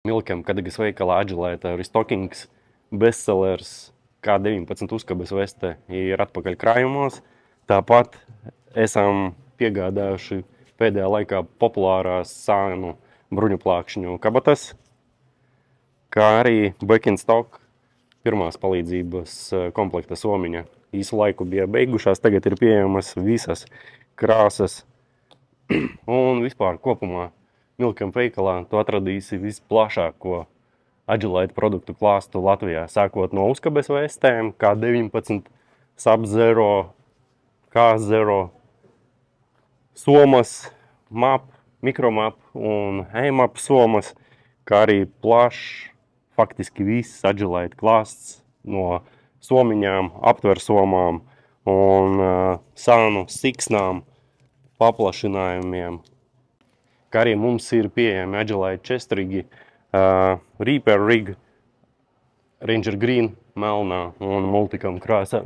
Milkam Kadagas veikalā Agilite Restockings bestsellers K19 uzkabes veste ir atpakaļ krājumos. Tāpat esam piegādājuši pēdējā laikā populārās sānu bruņuplākšņu kabatas, kā arī Birkenstock pirmās palīdzības komplekta somiņa. Īsu laiku bija beigušās, tagad ir pieejamas visas krāsas. Un vispār kopumā Milkam veikalā tu atradīsi visplašāko Agilite produktu klāstu Latvijā, sākot no uzkabes vestēm, K19, Sub-Zero, K0, somas, map, mikromap un E-map somas, kā arī plašs, faktiski viss Agilite klāsts no somiņām, aptversomām un sānu siksnām paplašinājumiem. Kā arī mums ir pieejami Agilite chest rigi, Reaper rig, Ranger Green melnā un multicam krāsā.